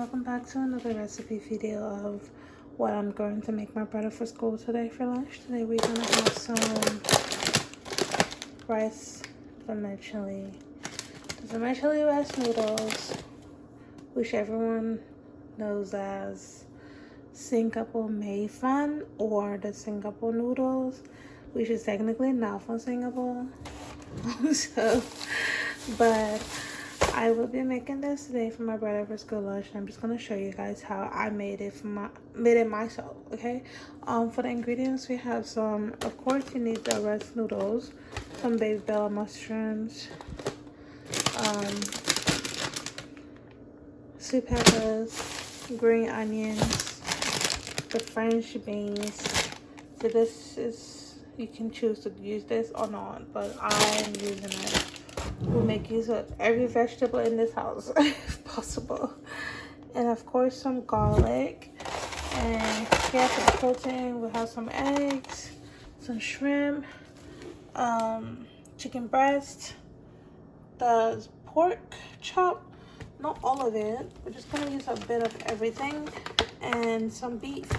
welcome back to another recipe video of what I'm going to make my brother for school today for lunch. Today we're gonna have some rice vermicelli, rice noodles, which everyone knows as Singapore Mei Fun or the Singapore noodles, which is technically not from Singapore. But I will be making this today for my brother for school lunch, and I'm just gonna show you guys how I made it myself. Okay. For the ingredients, we have some, of course you need the rice noodles, some baby bell mushrooms, sweet peppers, green onions, the French beans. So this is, you can choose to use this or not, but I'm using it. We'll make use of every vegetable in this house if possible. And of course some garlic. And here for the protein, we'll have some eggs, some shrimp, chicken breast, the pork chop, not all of it. We're just gonna use a bit of everything, and some beef.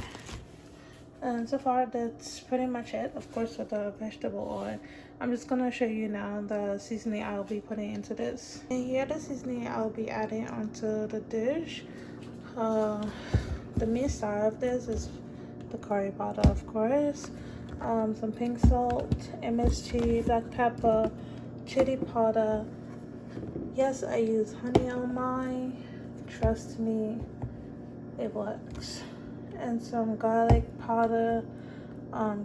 And so far that's pretty much it. Of course, with the vegetable oil. I'm just gonna show you now the seasoning I'll be putting into this. And here the seasoning I'll be adding onto the dish. The main star of this is the curry powder, of course. Some pink salt, MSG, black pepper, chili powder. Yes, I use honey on mine. Trust me, it works. And some garlic powder,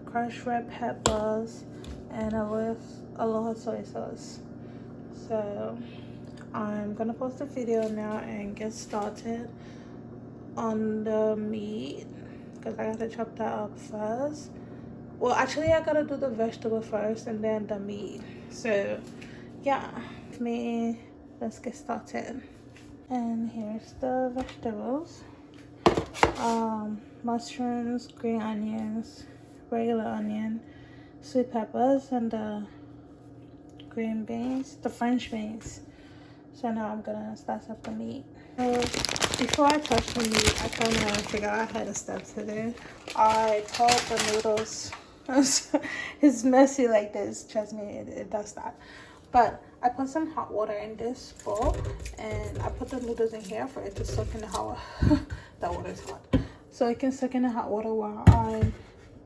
crushed red peppers, and a little soy sauce. So I'm gonna post a video now and get started on the meat, because I gotta chop that up first. Well, actually I gotta do the vegetable first and then the meat. So yeah, let's get started. And here's the vegetables. Mushrooms, green onions, regular onion, sweet peppers, and the green beans, the French beans. So now I'm gonna slice up the meat. So before I touch the meat, I kind of figured I had a step to do. I told the noodles, it's messy like this, trust me, it does that. But I put some hot water in this bowl, and I put the noodles in here for it to soak in the hot water. That water is hot, so it can soak in the hot water while I'm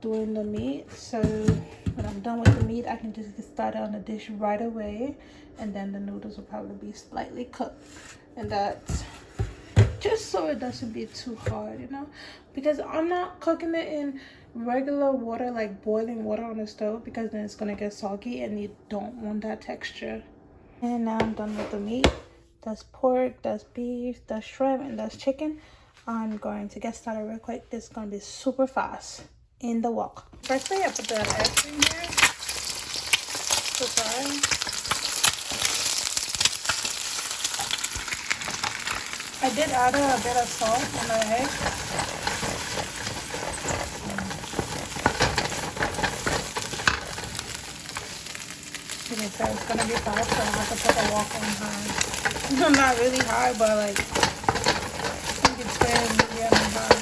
doing the meat. So when I'm done with the meat, I can just get started on the dish right away, and then the noodles will probably be slightly cooked. And that's just so it doesn't be too hard, you know, because I'm not cooking it in regular water, like boiling water on the stove, because then it's gonna get soggy and you don't want that texture. And now I'm done with the meat. That's pork, that's beef, that's shrimp, and that's chicken. I'm going to get started real quick. This is gonna be super fast in the wok. Firstly, I put the eggs in here to fry. I did add a bit of salt in the egg. Okay, so it's gonna be fast, so I have to put the wok on high. Not really high, but like, I think it's very medium and high.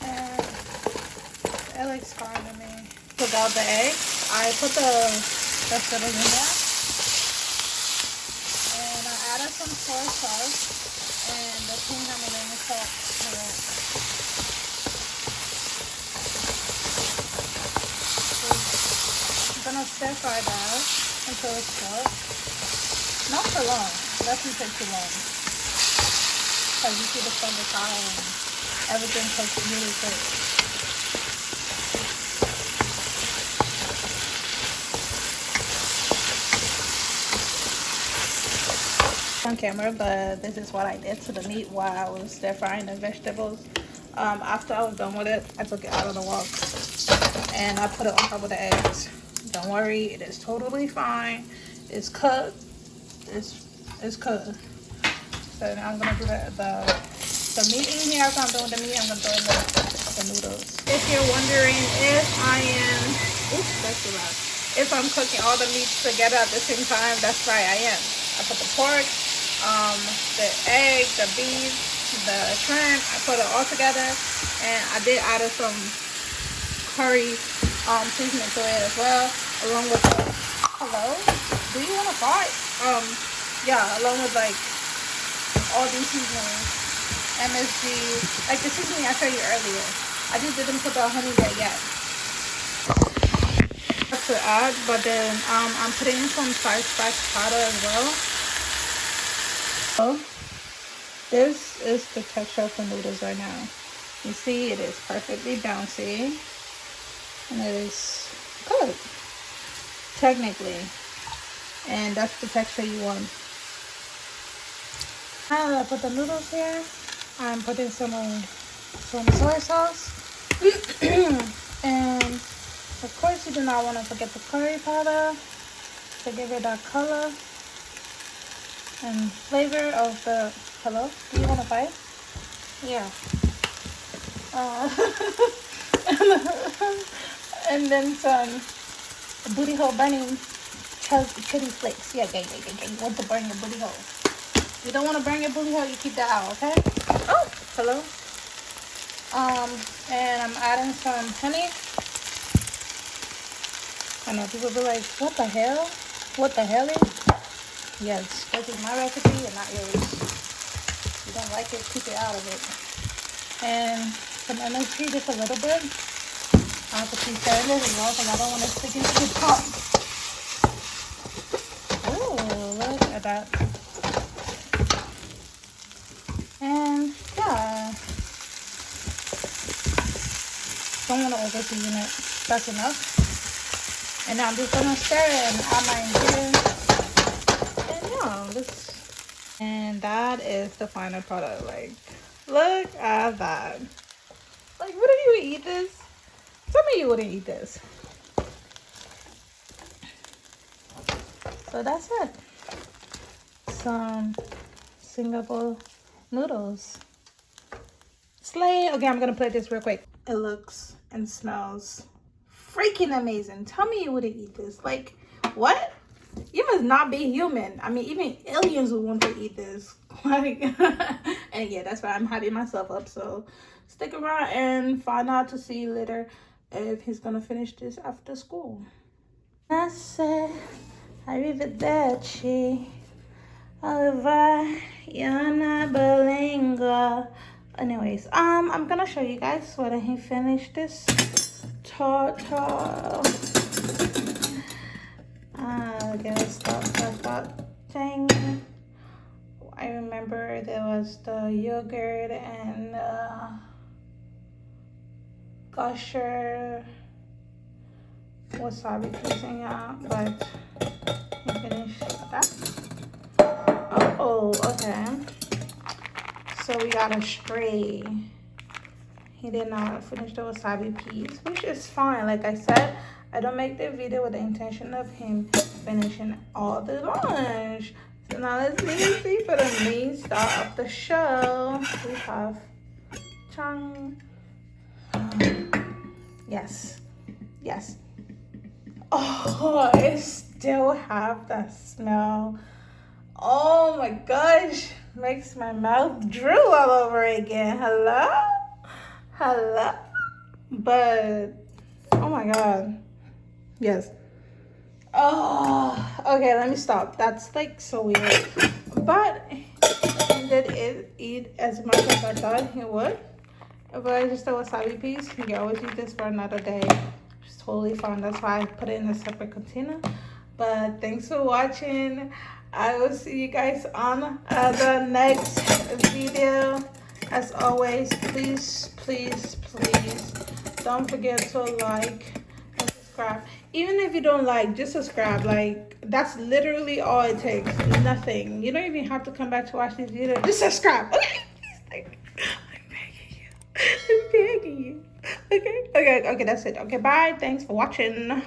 And it looks fine to me. Took out the egg. I put the vegetables in there. And I added some soy sauce and the pink Himalayan salt to it. I'm gonna stir fry that until it's cooked. Not for long. It doesn't take too long. Because you see the sun is high and everything cooks really quick. On camera, but this is what I did to the meat while I was stir frying the vegetables. After I was done with it, I took it out of the wok and I put it on top of the eggs. Don't worry, it is totally fine. It's cooked. It's cooked. So now I'm gonna do the meat in here. After I'm done with the meat, I'm gonna throw in the noodles. If you're wondering if I am, oops, that's too loud. if I'm cooking all the meats together at the same time, that's right, I am. I put the pork, the egg, the beef, the shrimp, I put it all together, and I did add some curry seasoning to it as well, along with the, hello, do you want to fart? Yeah, along with like all these seasonings, MSG, like the seasoning I showed you earlier. I just didn't put the honey there yet to add, but then I'm putting in some spice powder as well. So this is the texture of the noodles right now. You see, it is perfectly bouncy, and it is good technically, and that's the texture you want. Now that I put the noodles here, I'm putting some soy sauce. And of course you do not want to forget the curry powder to give it that color and flavor of the, hello, do you want to fight? Yeah. And then some booty hole burning chili flakes. Yeah. You want to burn your booty hole. You don't want to burn your booty hole, you keep that out, okay? Oh, hello. And I'm adding some honey. I know people be like, what the hell? What the hell is? Yes, this is my recipe and not yours. If you don't like it, keep it out of it. And some MSG, just a little bit. I have to keep stirring this as well because I don't want to stick into the pot. Oh, look at that. And yeah, don't want to over season it. That's enough. And now I'm just gonna stir it and add my ingredients. And yeah, this, and that is the final product. Like, look at that. Like, wouldn't you eat this? Some of you wouldn't eat this. So that's it. Some Singapore noodles. Slay. Okay, I'm gonna play this real quick. It looks and smells freaking amazing. Tell me you wouldn't eat this. Like, what? You must not be human. I mean, even aliens would want to eat this. Like, and yeah, that's why I'm hyping myself up. So stick around and find out to see later if he's gonna finish this after school. I said, arrivederci. Oliver, you're not bilingual. Anyways, I'm gonna show you guys when he finished this tartar. Gonna stop that thing. I remember there was the yogurt and gusher wasabi piecing out, but he finished that. Oh, okay. So we got a stray. He did not finish the wasabi piece, which is fine. Like I said, I don't make the video with the intention of him finishing all the lunch. So now let's see for the main star of the show. We have Chang. Yes. Oh, it still have that smell. Oh my gosh, makes my mouth drool all over again. Hello. But oh my god, yes. Oh, okay, let me stop. That's like so weird. But he did eat as much as I thought he would. But it's just a wasabi piece. You can always use this for another day. It's totally fine. That's why I put it in a separate container. But thanks for watching. I will see you guys on the next video. As always, please don't forget to like and subscribe. Even if you don't like, just subscribe. Like, that's literally all it takes. Nothing. You don't even have to come back to watch this video. Just subscribe. Okay? Like, I'm begging you. Okay, that's it. Okay, bye. Thanks for watching.